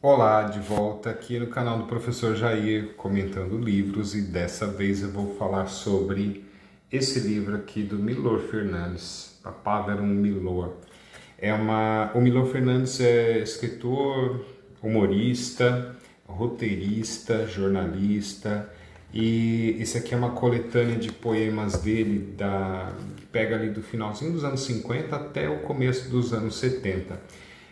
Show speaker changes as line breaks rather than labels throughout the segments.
Olá, de volta aqui no canal do Professor Jair, comentando livros, e dessa vez eu vou falar sobre esse livro aqui do Milor Fernandes, Papavarum Milor. O Milor Fernandes é escritor, humorista, roteirista, jornalista, e esse aqui é uma coletânea de poemas dele, que pega ali do finalzinho dos anos 50 até o começo dos anos 70.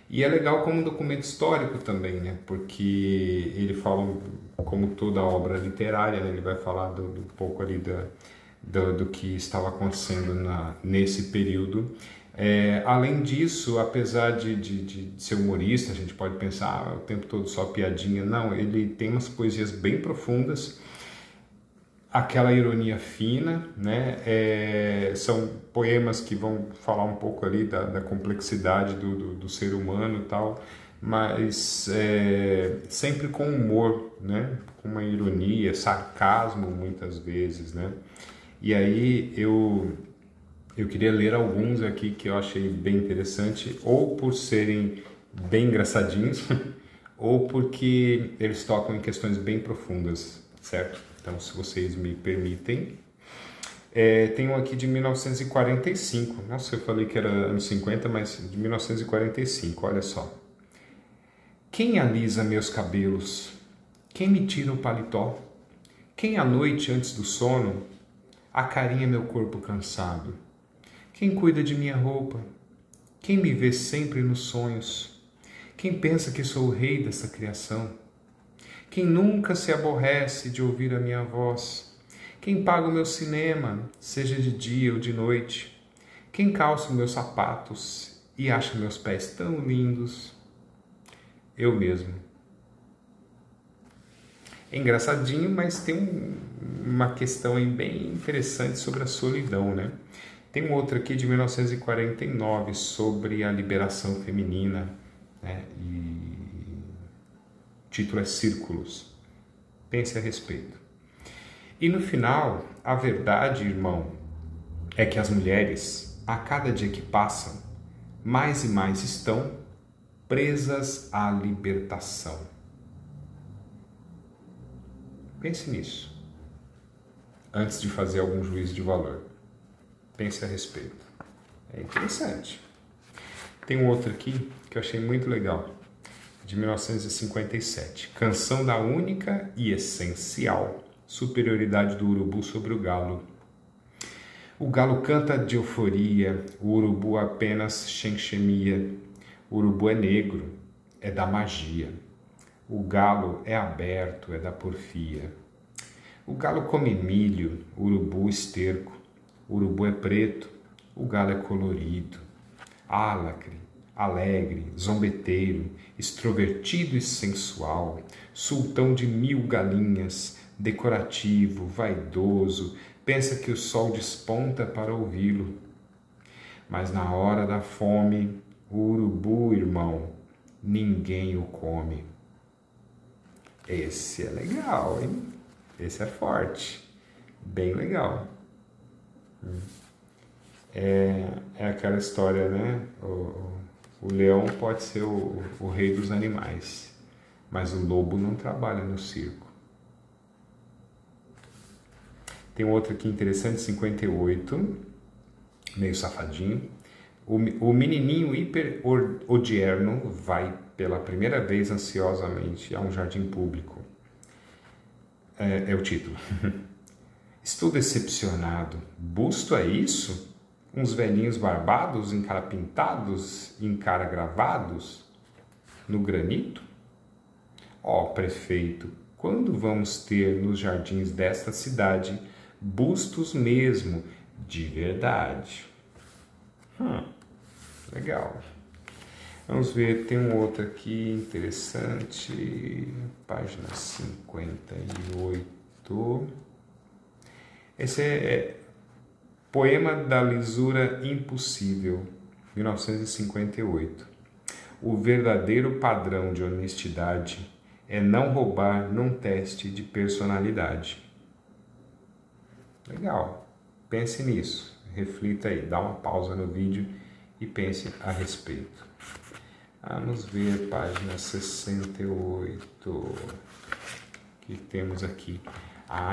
E é legal como um documento histórico também, né? Porque ele fala, como toda obra literária, né? Ele vai falar do pouco ali do que estava acontecendo nesse período. Além disso, apesar de ser humorista, a gente pode pensar o tempo todo só piadinha. Não, ele tem umas poesias bem profundas, aquela ironia fina, né? São poemas que vão falar um pouco ali da complexidade do ser humano e tal, mas sempre com humor, né? Com uma ironia, sarcasmo muitas vezes, né? E aí eu queria ler alguns aqui que eu achei bem interessante, ou por serem bem engraçadinhos, ou porque eles tocam em questões bem profundas, certo? Então, se vocês me permitem. Tem um aqui de 1945. Nossa, eu falei que era anos 50, mas de 1945, olha só. Quem alisa meus cabelos? Quem me tira o paletó? Quem à noite, antes do sono, acarinha meu corpo cansado? Quem cuida de minha roupa? Quem me vê sempre nos sonhos? Quem pensa que sou o rei dessa criação? Quem nunca se aborrece de ouvir a minha voz? Quem paga o meu cinema, seja de dia ou de noite? Quem calça meus sapatos e acha meus pés tão lindos? Eu mesmo. É engraçadinho, mas tem uma questão aí bem interessante sobre a solidão, né? Tem um outro aqui de 1949 sobre a liberação feminina, né? E o título é Círculos. Pense a respeito. E no final, a verdade, irmão, é que as mulheres, a cada dia que passam, mais e mais estão presas à libertação. Pense nisso, antes de fazer algum juízo de valor. Pense a respeito. É interessante. Tem um outro aqui que eu achei muito legal, de 1957. Canção da única e essencial superioridade do urubu sobre o galo. O galo canta de euforia, o urubu apenas xenxemia. O urubu é negro, é da magia. O galo é aberto, é da porfia. O galo come milho, o urubu esterco. O urubu é preto, o galo é colorido. Álacre, alegre, zombeteiro, extrovertido e sensual, sultão de 1000 galinhas, decorativo, vaidoso, pensa que o sol desponta para ouvi-lo. Mas na hora da fome, o urubu, irmão, ninguém o come. Esse é legal, hein? Esse é forte, bem legal. É aquela história, né? O leão pode ser o rei dos animais, mas o lobo não trabalha no circo. Tem outro aqui interessante, 58, meio safadinho. O menininho hiper odierno vai pela primeira vez ansiosamente a um jardim público. É o título. Estou decepcionado. Busto é isso? Uns velhinhos barbados, encarapintados, encara-gravados no granito? Ó, prefeito, quando vamos ter nos jardins desta cidade bustos mesmo, de verdade? Legal. Vamos ver, tem um outro aqui interessante, página 58. Esse é Poema da Lisura Impossível, 1958. O verdadeiro padrão de honestidade é não roubar num teste de personalidade. Legal, pense nisso, reflita aí, dá uma pausa no vídeo e pense a respeito. Vamos ver, página 68. O que temos aqui?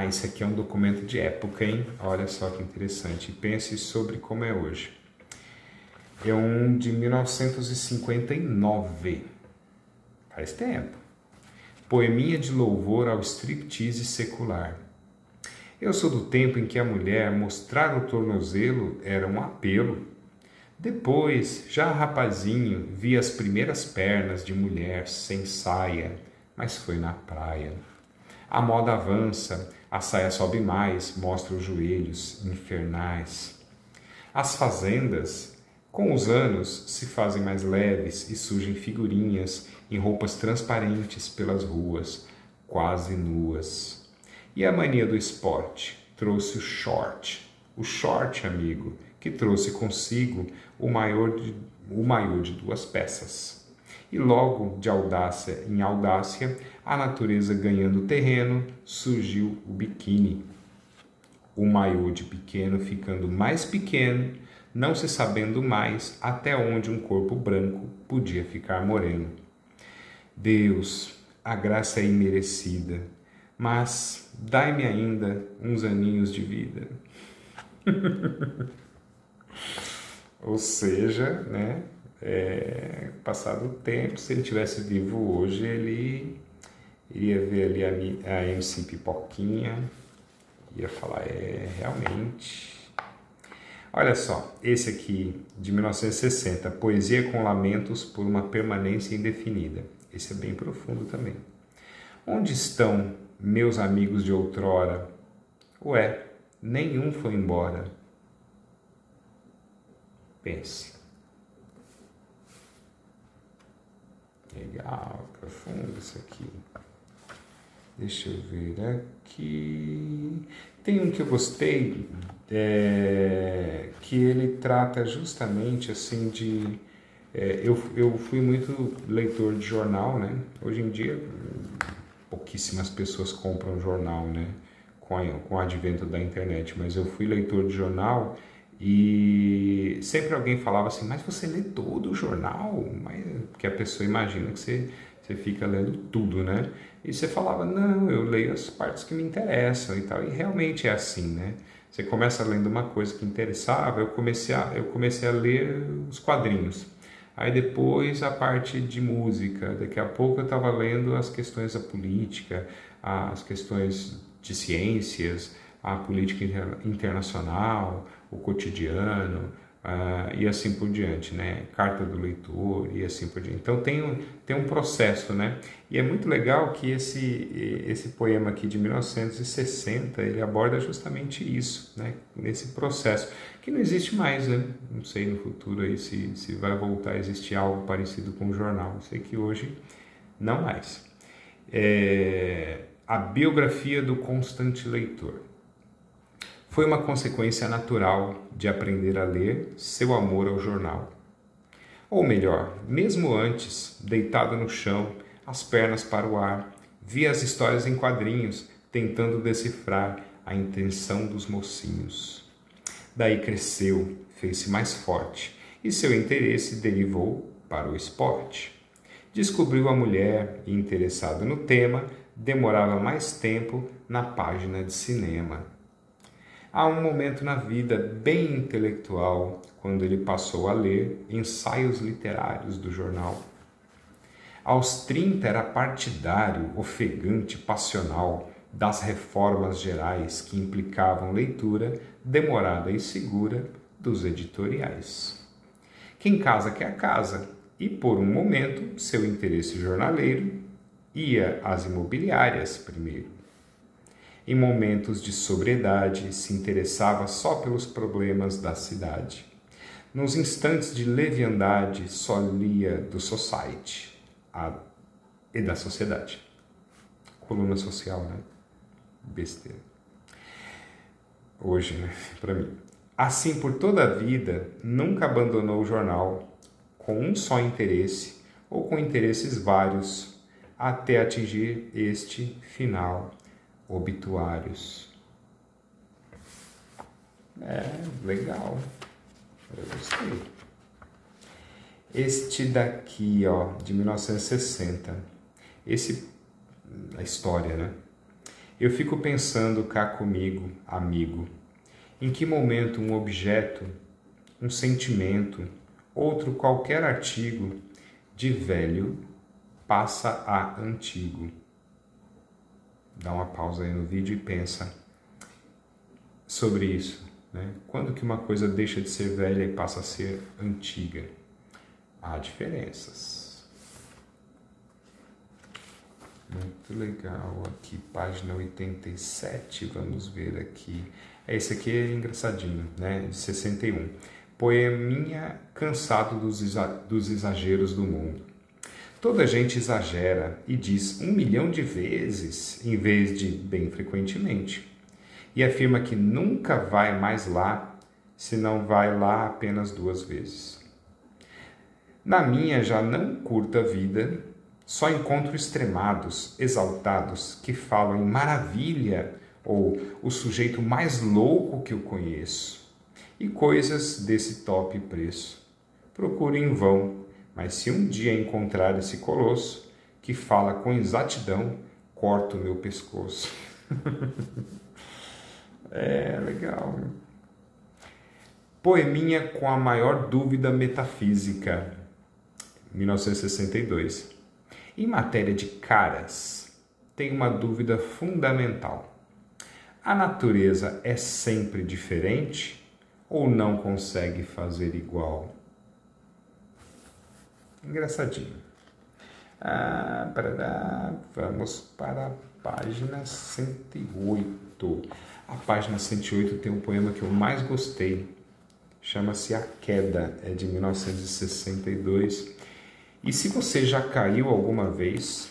Esse aqui é um documento de época, hein? Olha só que interessante. Pense sobre como é hoje. É um de 1959. Faz tempo. Poeminha de louvor ao striptease secular. Eu sou do tempo em que a mulher mostrar o tornozelo era um apelo. Depois, já rapazinho, vi as primeiras pernas de mulher sem saia, mas foi na praia. A moda avança, a saia sobe mais, mostra os joelhos infernais. As fazendas, com os anos, se fazem mais leves e surgem figurinhas em roupas transparentes pelas ruas, quase nuas. E a mania do esporte trouxe o short, amigo, que trouxe consigo o maior de duas peças. E logo, de audácia em audácia, a natureza ganhando terreno, surgiu o biquíni. O maiô de pequeno ficando mais pequeno, não se sabendo mais até onde um corpo branco podia ficar moreno. Deus, a graça é imerecida, mas dai-me ainda uns aninhos de vida. Ou seja, né? Passado o tempo, se ele tivesse vivo hoje, ele iria ver ali a MC Pipoquinha, ia falar, realmente. Olha só, esse aqui, de 1960, Poesia com Lamentos por uma Permanência Indefinida. Esse é bem profundo também. Onde estão meus amigos de outrora? Ué, nenhum foi embora. Pense. Legal, profundo isso aqui. Deixa eu ver aqui. Tem um que eu gostei, que ele trata justamente assim de... eu fui muito leitor de jornal, né? Hoje em dia, pouquíssimas pessoas compram jornal, né? Com o advento da internet, mas eu fui leitor de jornal e sempre alguém falava assim, mas você lê todo o jornal? Porque a pessoa imagina que você fica lendo tudo, né? E você falava, não, eu leio as partes que me interessam e tal. E realmente é assim, né? Você começa lendo uma coisa que interessava, eu comecei a ler os quadrinhos. Aí depois a parte de música, daqui a pouco eu estava lendo as questões da política, as questões de ciências, a política internacional, o cotidiano, e assim por diante, né? Carta do leitor e assim por diante. Então tem um processo, né? E é muito legal que esse poema aqui de 1960, ele aborda justamente isso, né? Nesse processo, que não existe mais, né? Não sei no futuro aí se vai voltar a existir algo parecido com o jornal. Eu sei que hoje não mais. A biografia do constante leitor. Foi uma consequência natural de aprender a ler seu amor ao jornal. Ou melhor, mesmo antes, deitado no chão, as pernas para o ar, via as histórias em quadrinhos, tentando decifrar a intenção dos mocinhos. Daí cresceu, fez-se mais forte, e seu interesse derivou para o esporte. Descobriu a mulher e, interessado no tema, demorava mais tempo na página de cinema. Há um momento na vida bem intelectual, quando ele passou a ler ensaios literários do jornal. Aos 30 era partidário, ofegante, passional das reformas gerais que implicavam leitura demorada e segura dos editoriais. Quem casa quer casa, e por um momento seu interesse jornaleiro ia às imobiliárias primeiro. Em momentos de sobriedade, se interessava só pelos problemas da cidade. Nos instantes de leviandade, só lia do Society e da sociedade. Coluna social, né? Besteira. Hoje, né? Para mim. Assim, por toda a vida, nunca abandonou o jornal com um só interesse ou com interesses vários, até atingir este final. Obituários. Legal. Eu gostei. Este daqui, ó, de 1960. A história, né? Eu fico pensando cá comigo, amigo, em que momento um objeto, um sentimento, outro qualquer artigo de velho passa a antigo. Dá uma pausa aí no vídeo e pensa sobre isso, né? Quando que uma coisa deixa de ser velha e passa a ser antiga? Há diferenças. Muito legal. Aqui, página 87, vamos ver aqui. Esse aqui é engraçadinho, né? De 61. Poeminha cansado dos exageros do mundo. Toda gente exagera e diz 1 milhão de vezes, em vez de bem frequentemente. E afirma que nunca vai mais lá, se não vai lá apenas 2 vezes. Na minha já não curta vida, só encontro extremados, exaltados, que falam em maravilha ou o sujeito mais louco que eu conheço, e coisas desse top preço. Procuro em vão, mas se um dia encontrar esse colosso, que fala com exatidão, corto o meu pescoço. É, legal. Poeminha com a maior dúvida metafísica, 1962. Em matéria de caras, tem uma dúvida fundamental. A natureza é sempre diferente ou não consegue fazer igual? Engraçadinho. Vamos para a página 108. A página 108 tem um poema que eu mais gostei. Chama-se A Queda, é de 1962. E se você já caiu alguma vez,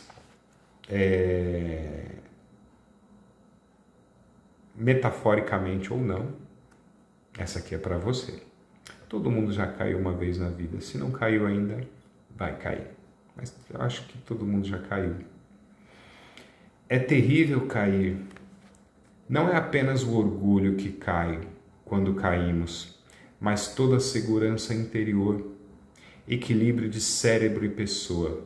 metaforicamente ou não, essa aqui é para você. Todo mundo já caiu uma vez na vida. Se não caiu ainda, vai cair. Mas eu acho que todo mundo já caiu. É terrível cair. Não é apenas o orgulho que cai quando caímos, mas toda a segurança interior, equilíbrio de cérebro e pessoa.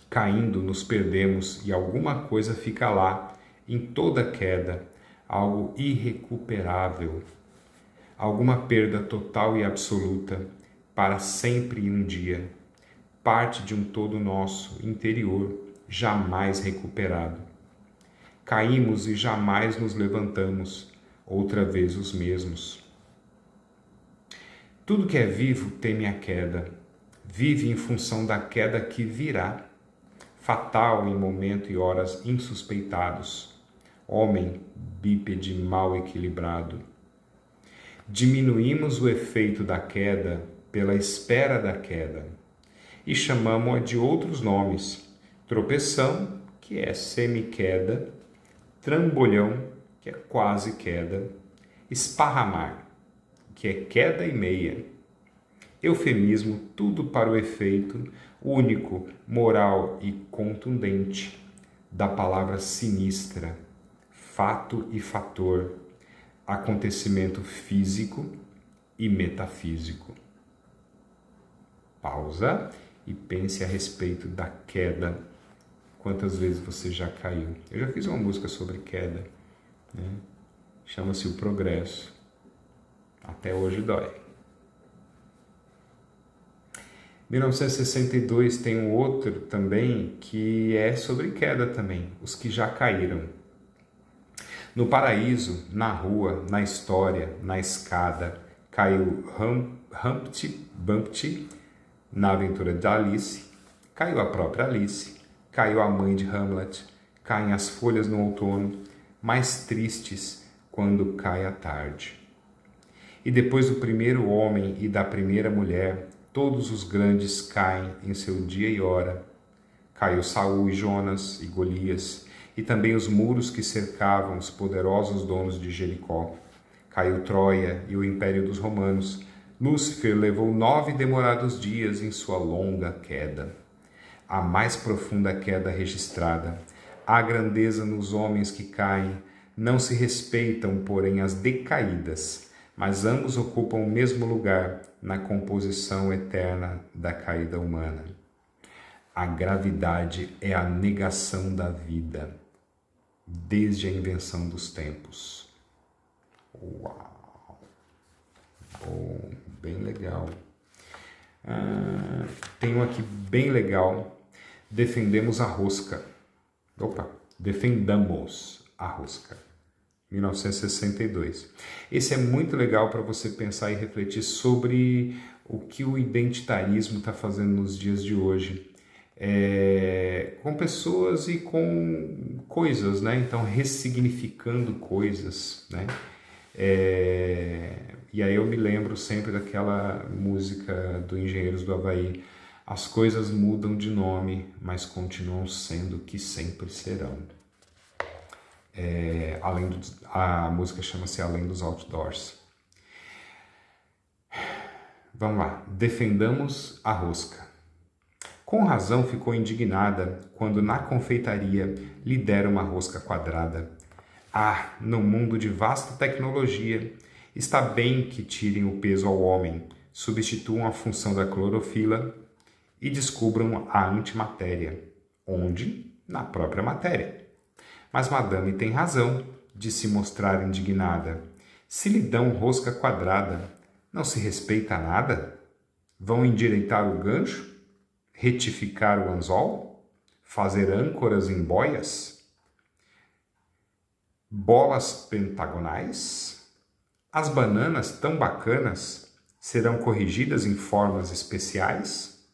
Caindo, nos perdemos e alguma coisa fica lá, em toda queda, algo irrecuperável. Alguma perda total e absoluta, para sempre e um dia. Parte de um todo nosso, interior, jamais recuperado. Caímos e jamais nos levantamos, outra vez os mesmos. Tudo que é vivo teme a queda, vive em função da queda que virá, fatal em momento e horas insuspeitados. Homem bípede mal equilibrado. Diminuímos o efeito da queda pela espera da queda e chamamos-a de outros nomes. Tropeção, que é semi-queda, trambolhão, que é quase queda, esparramar, que é queda e meia. Eufemismo, tudo para o efeito único, moral e contundente da palavra sinistra, fato e fator, acontecimento físico e metafísico. Pausa e pense a respeito da queda. Quantas vezes você já caiu? Eu já fiz uma música sobre queda, né? Chama-se O Progresso. Até hoje dói. 1962 tem um outro também que é sobre queda também, os que já caíram. No paraíso, na rua, na história, na escada, caiu Humpty Bumpty na aventura de Alice, caiu a própria Alice, caiu a mãe de Hamlet, caem as folhas no outono, mais tristes quando cai a tarde. E depois do primeiro homem e da primeira mulher, todos os grandes caem em seu dia e hora. Caiu Saul e Jonas e Golias, e também os muros que cercavam os poderosos donos de Jericó. Caiu Troia e o império dos romanos. Lúcifer levou 9 demorados dias em sua longa queda. A mais profunda queda registrada. Há grandeza nos homens que caem, não se respeitam, porém, as decaídas. mas ambos ocupam o mesmo lugar na composição eterna da caída humana. A gravidade é a negação da vida, desde a invenção dos tempos. Uau! Bom, bem legal. Tem um aqui bem legal. Defendemos a rosca. Defendamos a rosca. 1962. Esse é muito legal para você pensar e refletir sobre o que o identitarismo está fazendo nos dias de hoje. Com pessoas e com coisas, né? Então, ressignificando coisas, né? E aí eu me lembro sempre daquela música do Engenheiros do Havaí: as coisas mudam de nome, mas continuam sendo o que sempre serão. A música chama-se Além dos Outdoors. Vamos lá. Defendamos a rosca. Com razão ficou indignada quando na confeitaria lhe deram uma rosca quadrada. No mundo de vasta tecnologia, está bem que tirem o peso ao homem, substituam a função da clorofila e descubram a antimatéria. Onde? Na própria matéria. Mas Madame tem razão de se mostrar indignada. Se lhe dão rosca quadrada, não se respeita nada? Vão endireitar o gancho? Retificar o anzol? Fazer âncoras em boias? Bolas pentagonais? As bananas tão bacanas serão corrigidas em formas especiais?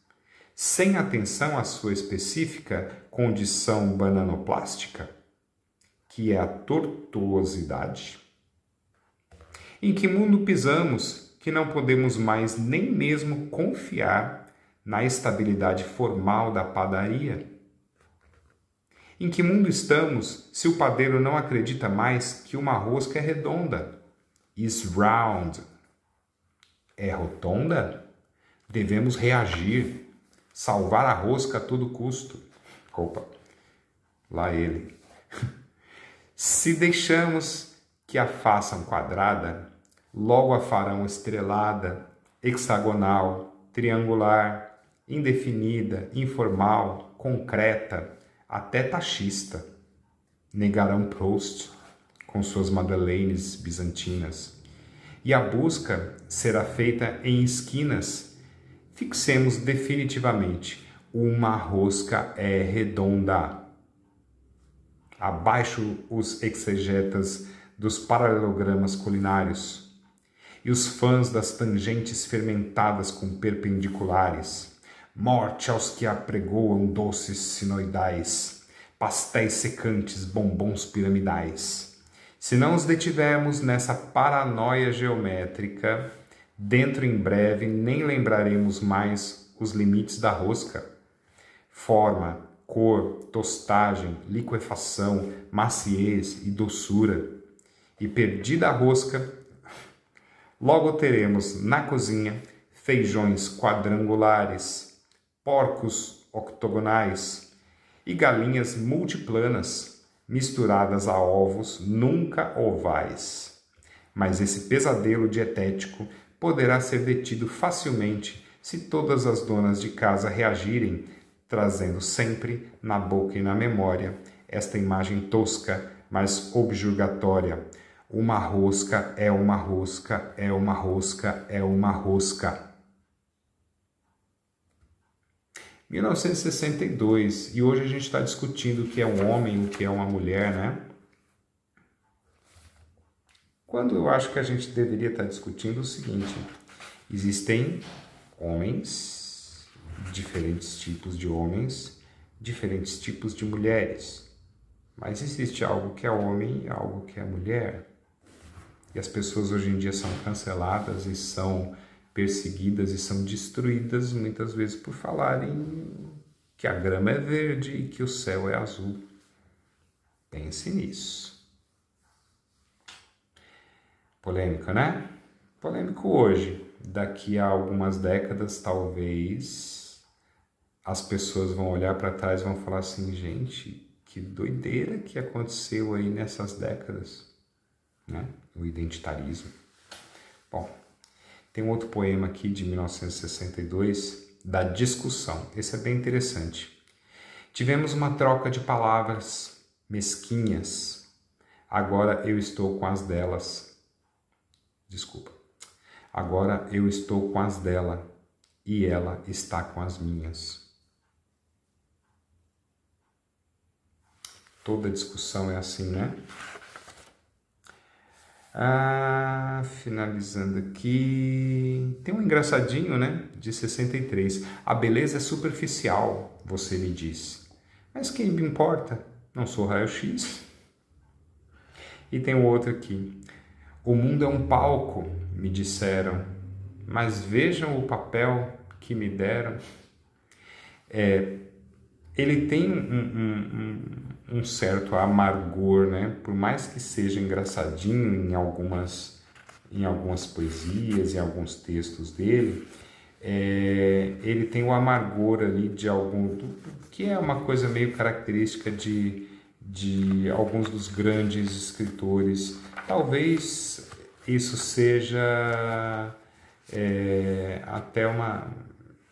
Sem atenção à sua específica condição bananoplástica, que é a tortuosidade? Em que mundo pisamos que não podemos mais nem mesmo confiar na estabilidade formal da padaria? Em que mundo estamos se o padeiro não acredita mais que uma rosca é redonda? Is round. É rotonda? Devemos reagir, salvar a rosca a todo custo. Lá ele. Se deixamos que a façam quadrada, logo a farão estrelada, hexagonal, triangular, indefinida, informal, concreta, até taxista. Negarão Proust com suas Madeleines bizantinas. E a busca será feita em esquinas. Fixemos definitivamente: uma rosca é redonda. Abaixo os exegetas dos paralelogramas culinários e os fãs das tangentes fermentadas com perpendiculares. Morte aos que apregoam doces sinoidais, pastéis secantes, bombons piramidais. Se não os detivermos nessa paranoia geométrica, dentro em breve nem lembraremos mais os limites da rosca. Forma, cor, tostagem, liquefação, maciez e doçura. E perdida a rosca, logo teremos na cozinha feijões quadrangulares, porcos octogonais e galinhas multiplanas, misturadas a ovos nunca ovais. Mas esse pesadelo dietético poderá ser detido facilmente se todas as donas de casa reagirem, trazendo sempre na boca e na memória esta imagem tosca, mas objurgatória. Uma rosca é uma rosca, é uma rosca, é uma rosca. 1962, e hoje a gente está discutindo o que é um homem, o que é uma mulher, né? Quando eu acho que a gente deveria estar discutindo o seguinte: existem homens, diferentes tipos de homens, diferentes tipos de mulheres, mas existe algo que é homem e algo que é mulher. E as pessoas hoje em dia são canceladas e são perseguidas e são destruídas muitas vezes por falarem que a grama é verde e que o céu é azul. Pense nisso. Polêmico, né? Polêmico hoje. Daqui a algumas décadas, talvez, as pessoas vão olhar para trás e vão falar assim: gente, que doideira que aconteceu aí nessas décadas, né? O identitarismo. Bom, tem um outro poema aqui de 1962, da discussão. Esse é bem interessante. Tivemos uma troca de palavras mesquinhas. Agora eu estou com as delas. Desculpa. Agora eu estou com as dela e ela está com as minhas. Toda discussão é assim, né? Finalizando aqui, tem um engraçadinho, né? De 63. A beleza é superficial, você me diz. Mas quem me importa? Não sou raio-x. E tem um outro aqui. O mundo é um palco, me disseram, mas vejam o papel que me deram. Ele tem um certo amargor, né? Por mais que seja engraçadinho em algumas poesias, em alguns textos dele, ele tem o amargor ali de que é uma coisa meio característica de alguns dos grandes escritores. Talvez isso seja até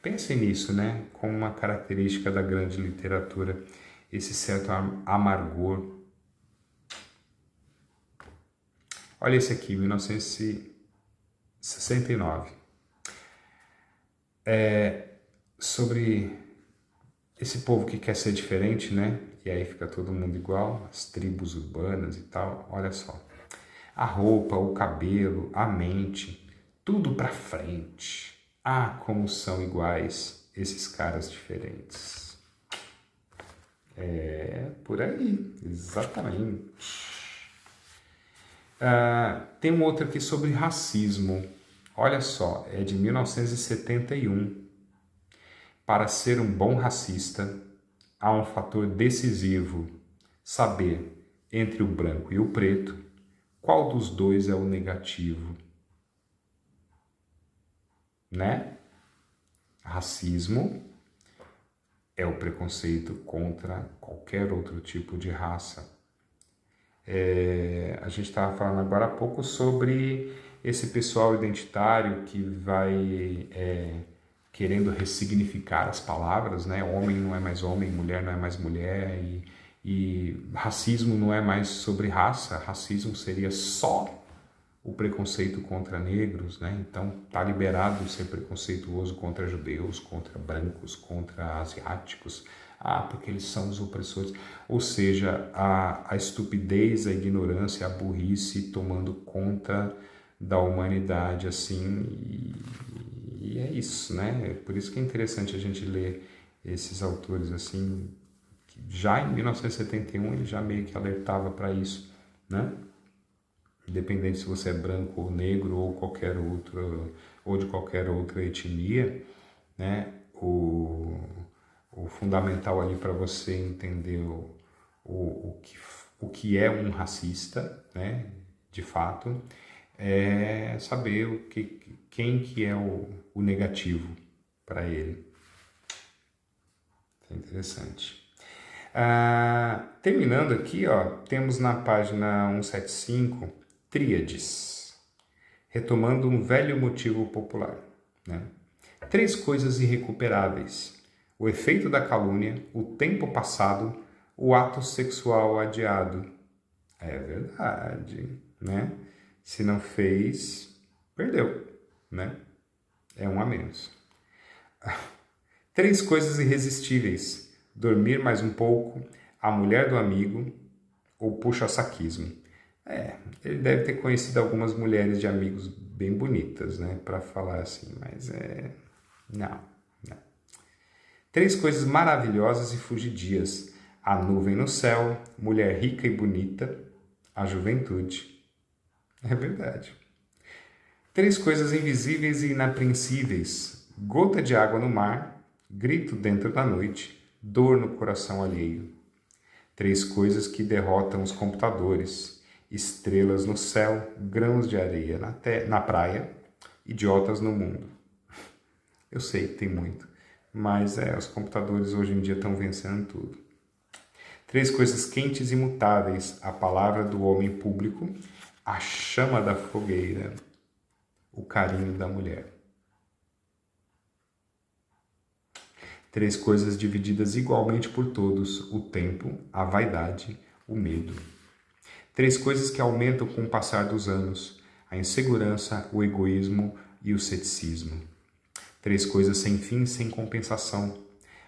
Pensem nisso, né? Como uma característica da grande literatura, esse certo amargor. Olha esse aqui, 1969. Sobre esse povo que quer ser diferente, né? E aí fica todo mundo igual, as tribos urbanas e tal. Olha só. A roupa, o cabelo, a mente, tudo pra frente. Como são iguais esses caras diferentes. Por aí, exatamente. Tem um outro aqui sobre racismo. Olha só, é de 1971. Para ser um bom racista, há um fator decisivo: saber, entre o branco e o preto, qual dos dois é o negativo. Né? Racismo é o preconceito contra qualquer outro tipo de raça. A gente estava falando agora há pouco sobre esse pessoal identitário que vai querendo ressignificar as palavras, né? Homem não é mais homem, mulher não é mais mulher, e racismo não é mais sobre raça, racismo seria só o preconceito contra negros, né? Então tá liberado ser preconceituoso contra judeus, contra brancos, contra asiáticos, porque eles são os opressores. Ou seja, a estupidez, a ignorância, a burrice tomando conta da humanidade, assim, e é isso, né? É por isso que é interessante a gente ler esses autores, assim, que já em 1971 ele já meio que alertava para isso, né? Independente se você é branco ou negro ou qualquer outro, ou de qualquer outra etnia, né? O fundamental ali para você entender o que é um racista, né? De fato, é saber quem que é o negativo para ele. É interessante. Terminando aqui, ó, temos na página 175 tríades, retomando um velho motivo popular, né? 3 coisas irrecuperáveis: o efeito da calúnia, o tempo passado, o ato sexual adiado. É verdade, né? Se não fez, perdeu, né? É um a menos. 3 coisas irresistíveis: dormir mais um pouco, a mulher do amigo ou puxa-saquismo. Ele deve ter conhecido algumas mulheres de amigos bem bonitas, né? Para falar assim, mas não. 3 coisas maravilhosas e fugidias: a nuvem no céu, mulher rica e bonita, a juventude. É verdade. 3 coisas invisíveis e inapreensíveis: gota de água no mar, grito dentro da noite, dor no coração alheio. 3 coisas que derrotam os computadores: estrelas no céu, grãos de areia na praia, idiotas no mundo. Eu sei que tem muito, mas os computadores hoje em dia estão vencendo tudo. 3 coisas quentes e imutáveis: a palavra do homem público, a chama da fogueira. o carinho da mulher. 3 coisas divididas igualmente por todos: o tempo, a vaidade, o medo. 3 coisas que aumentam com o passar dos anos: a insegurança, o egoísmo e o ceticismo. 3 coisas sem fim, sem compensação: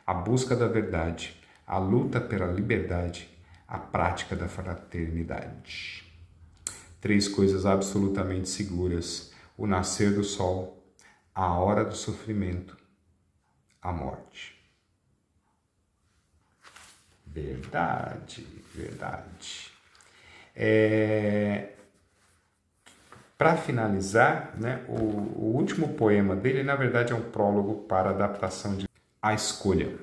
a busca da verdade, a luta pela liberdade, a prática da fraternidade. 3 coisas absolutamente seguras: o nascer do sol, a hora do sofrimento, a morte. Verdade, verdade. Para finalizar, né, o último poema dele, na verdade, é um prólogo para a adaptação de A Escolha.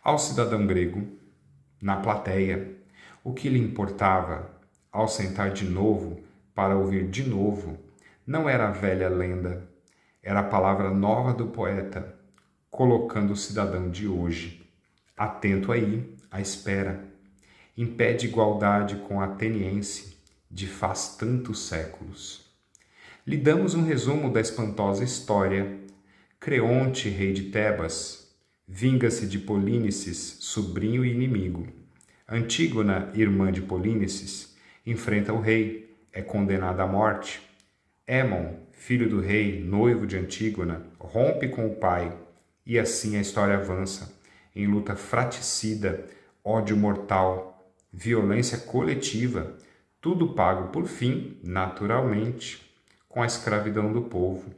Ao cidadão grego, na plateia, o que lhe importava, ao sentar de novo para ouvir de novo, não era a velha lenda, era a palavra nova do poeta, colocando o cidadão de hoje, atento aí, à espera, em pé de igualdade com a ateniense de faz tantos séculos. Lhe damos um resumo da espantosa história. Creonte, rei de Tebas, vinga-se de Polínices, sobrinho e inimigo. Antígona, irmã de Polínices, enfrenta o rei, é condenada à morte. Hémon, filho do rei, noivo de Antígona, rompe com o pai, e assim a história avança, em luta fraticida, ódio mortal, violência coletiva, tudo pago por fim, naturalmente, com a escravidão do povo,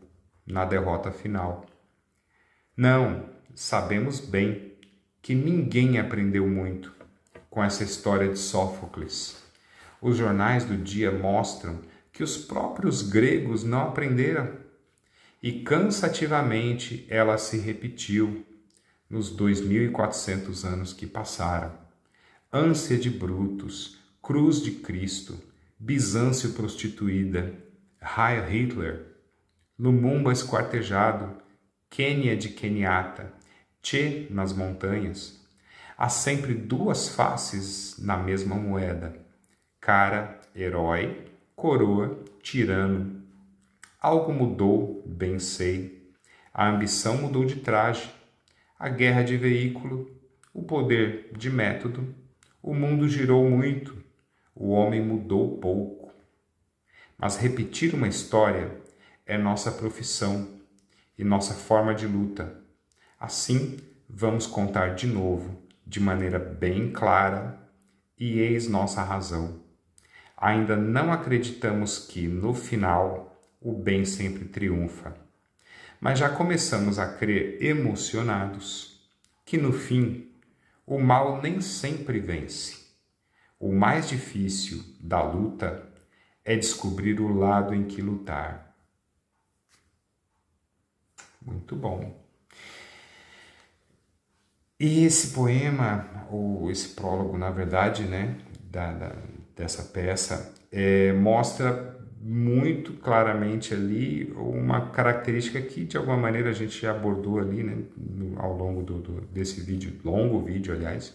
na derrota final. Não, sabemos bem que ninguém aprendeu muito com essa história de Sófocles. Os jornais do dia mostram que os próprios gregos não aprenderam, e cansativamente ela se repetiu nos 2.400 anos que passaram. Ânsia de Brutus, cruz de Cristo, Bizâncio prostituída, Heil Hitler, Lumumba esquartejado, Quênia de Queniata, Che nas montanhas. Há sempre 2 faces na mesma moeda: cara, herói, coroa, tirano. Algo mudou, bem sei. A ambição mudou de traje, a guerra de veículo, o poder de método. O mundo girou muito, o homem mudou pouco. Mas repetir uma história é nossa profissão e nossa forma de luta. Assim, vamos contar de novo, de maneira bem clara, e eis nossa razão. Ainda não acreditamos que, no final, o bem sempre triunfa, mas já começamos a crer, emocionados, que no fim o mal nem sempre vence. O mais difícil da luta é descobrir o lado em que lutar. Muito bom. E esse poema, ou esse prólogo, na verdade, né, dessa peça, mostra muito claramente ali uma característica que, de alguma maneira, a gente já abordou ali, né, ao longo desse vídeo, longo vídeo, aliás,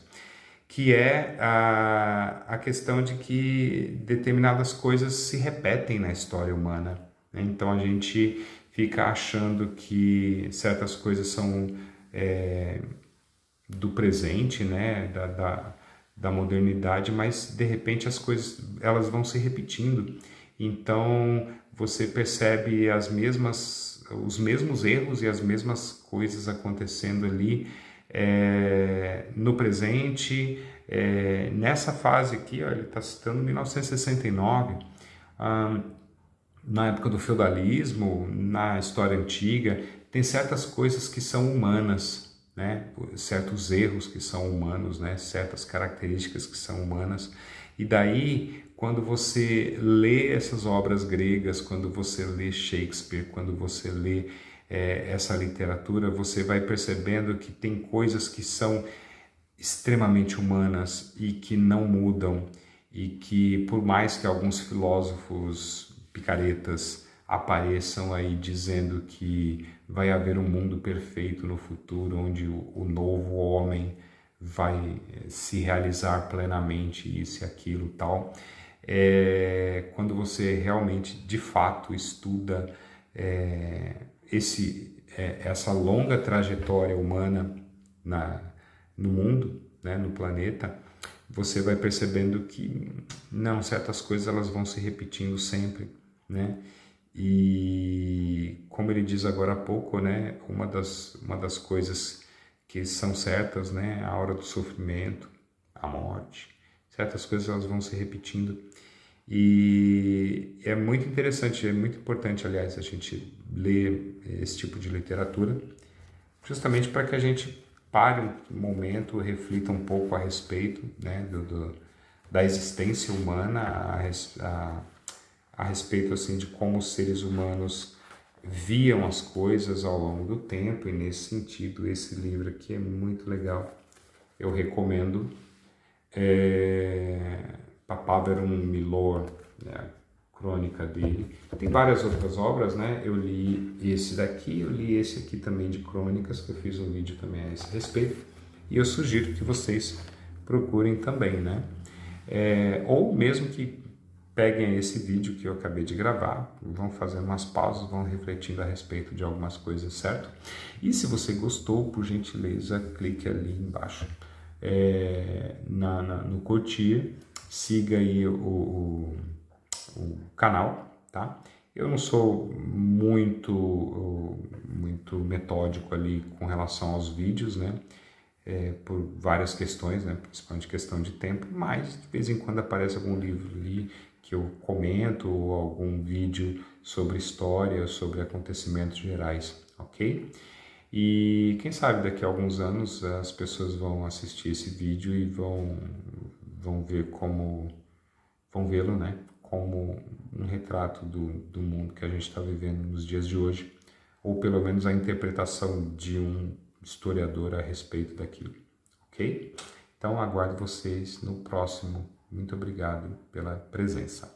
que é a questão de que determinadas coisas se repetem na história humana, né? Então a gente fica achando que certas coisas são do presente, né, da modernidade, mas de repente as coisas elas vão se repetindo. Então você percebe os mesmos erros e as mesmas coisas acontecendo ali no presente. Nessa fase aqui, ó, ele está citando 1969, na época do feudalismo, na história antiga, tem certas coisas que são humanas, né? Certos erros que são humanos, né? Certas características que são humanas. E daí, quando você lê essas obras gregas, quando você lê Shakespeare, quando você lê essa literatura, você vai percebendo que tem coisas que são extremamente humanas e que não mudam, e que por mais que alguns filósofos picaretas apareçam aí dizendo que vai haver um mundo perfeito no futuro, onde o novo homem vai se realizar plenamente, isso e aquilo tal, quando você realmente, de fato, estuda essa longa trajetória humana no mundo, né, no planeta, você vai percebendo que não, certas coisas elas vão se repetindo sempre, né? E como ele diz agora há pouco, né, uma das coisas que são certas, né, a hora do sofrimento, a morte, certas coisas elas vão se repetindo. E é muito interessante, é muito importante, aliás, a gente ler esse tipo de literatura, justamente para que a gente pare um momento, reflita um pouco a respeito, né, da existência humana, a respeito assim, de como os seres humanos viam as coisas ao longo do tempo, e nesse sentido, esse livro aqui é muito legal, eu recomendo. Papaver Milor, né, a crônica dele. Tem várias outras obras, né? Eu li esse daqui, eu li esse aqui também de crônicas, que eu fiz um vídeo também a esse respeito, e eu sugiro que vocês procurem também, né? Ou mesmo que peguem esse vídeo que eu acabei de gravar, vão fazendo umas pausas, vão refletindo a respeito de algumas coisas, certo? E se você gostou, por gentileza, clique ali embaixo no curtir, siga aí o canal, tá? Eu não sou muito metódico ali com relação aos vídeos, né? Por várias questões, né? Principalmente questão de tempo, mas de vez em quando aparece algum livro ali que eu comento, ou algum vídeo sobre história, sobre acontecimentos gerais, ok? E quem sabe daqui a alguns anos as pessoas vão assistir esse vídeo e vão ver vão vê-lo, né, como um retrato do mundo que a gente está vivendo nos dias de hoje, ou pelo menos a interpretação de um historiador a respeito daquilo, ok? Então aguardo vocês no próximo. Muito obrigado pela presença.